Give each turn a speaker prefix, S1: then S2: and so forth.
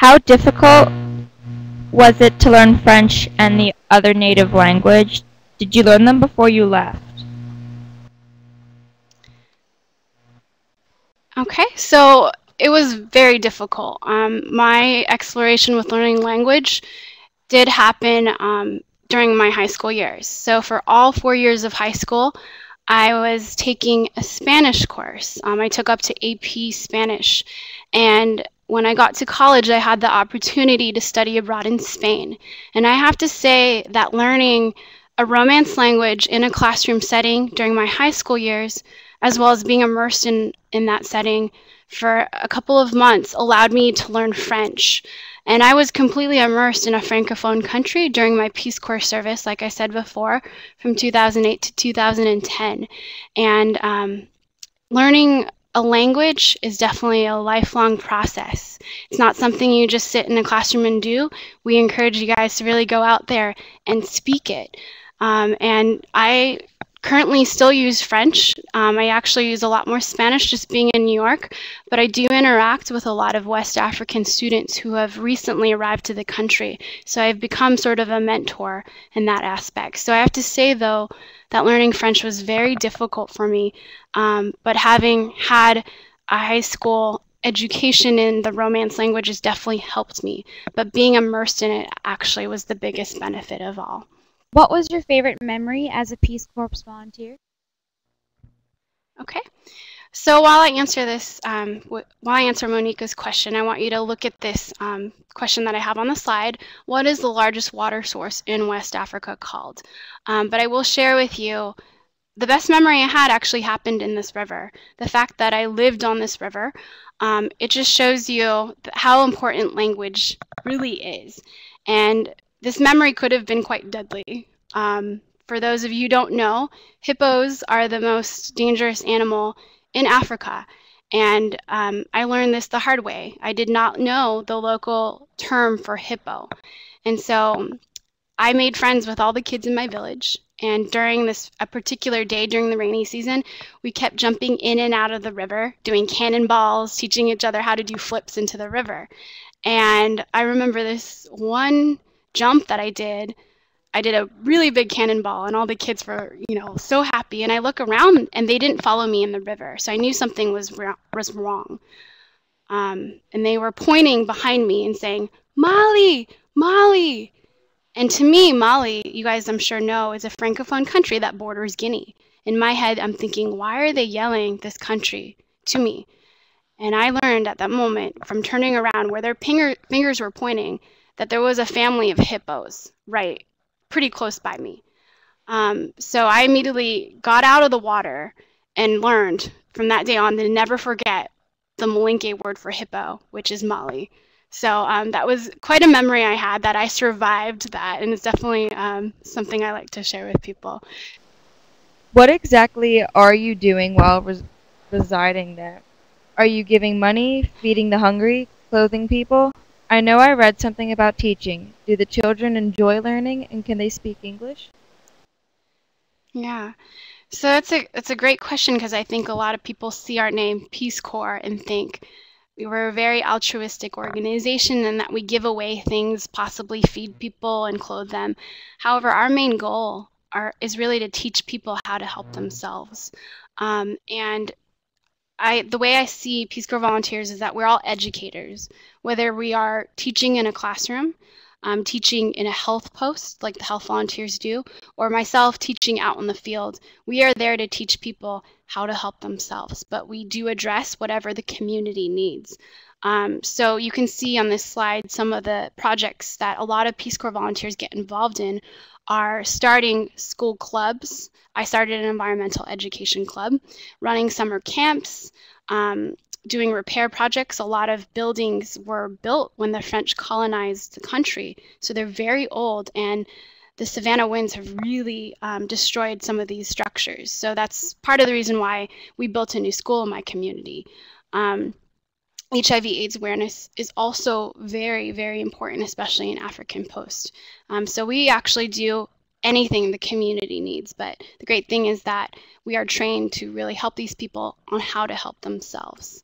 S1: How difficult was it to learn French and the other native language? Did you learn them before you left?
S2: Okay, so it was very difficult. My exploration with learning language did happen during my high school years. So for all 4 years of high school, I was taking a Spanish course. I took up to AP Spanish. And when I got to college, I had the opportunity to study abroad in Spain. And I have to say that learning a Romance language in a classroom setting during my high school years, as well as being immersed in that setting for a couple of months, allowed me to learn French. And I was completely immersed in a Francophone country during my Peace Corps service, like I said before, from 2008 to 2010. And learning a language is definitely a lifelong process. It's not something you just sit in a classroom and do. We encourage you guys to really go out there and speak it. And I currently still use French. I actually use a lot more Spanish just being in New York, but I do interact with a lot of West African students who have recently arrived to the country. So I've become sort of a mentor in that aspect. So I have to say, though, that learning French was very difficult for me, but having had a high school education in the Romance languages definitely helped me. But being immersed in it actually was the biggest benefit of all.
S3: What was your favorite memory as a Peace Corps volunteer?
S2: Okay, so while I answer this, while I answer Monica's question, I want you to look at this question that I have on the slide. What is the largest water source in West Africa called? But I will share with you the best memory I had actually happened in this river. The fact that I lived on this river, it just shows you how important language really is. And this memory could have been quite deadly. For those of you who don't know, hippos are the most dangerous animal in Africa. And I learned this the hard way. I did not know the local term for hippo. And so I made friends with all the kids in my village. And during a particular day during the rainy season, we kept jumping in and out of the river, doing cannonballs, teaching each other how to do flips into the river. And I remember this one jump that I did a really big cannonball, and all the kids were, so happy. And I look around, and they didn't follow me in the river, so I knew something was wrong. And they were pointing behind me and saying, "Mali, Mali." And to me, Mali, you guys I'm sure know, is a Francophone country that borders Guinea. In my head, I'm thinking, why are they yelling this country to me? And I learned at that moment from turning around where their fingers were pointing that there was a family of hippos pretty close by me. So I immediately got out of the water and learned from that day on to never forget the Malinke word for hippo, which is Mali. So that was quite a memory I had, that I survived that, and it's definitely something I like to share with people.
S1: What exactly are you doing while residing there? Are you giving money, feeding the hungry, clothing people? I know I read something about teaching. Do the children enjoy learning, and can they speak English?
S2: Yeah, so that's a great question, because I think a lot of people see our name, Peace Corps, and think we're a very altruistic organization and that we give away things, possibly feed people and clothe them. However, our main goal is really to teach people how to help themselves. And the way I see Peace Corps volunteers is that we're all educators, whether we are teaching in a classroom, teaching in a health post like the health volunteers do, or myself teaching out in the field. We are there to teach people how to help themselves, but we do address whatever the community needs. So you can see on this slide some of the projects that a lot of Peace Corps volunteers get involved in are starting school clubs. I started an environmental education club, running summer camps, doing repair projects. A lot of buildings were built when the French colonized the country, so they're very old, and the Savannah winds have really destroyed some of these structures. So that's part of the reason why we built a new school in my community. HIV/AIDS awareness is also very, very important, especially in African Post. So we actually do anything the community needs, but the great thing is that we are trained to really help these people on how to help themselves.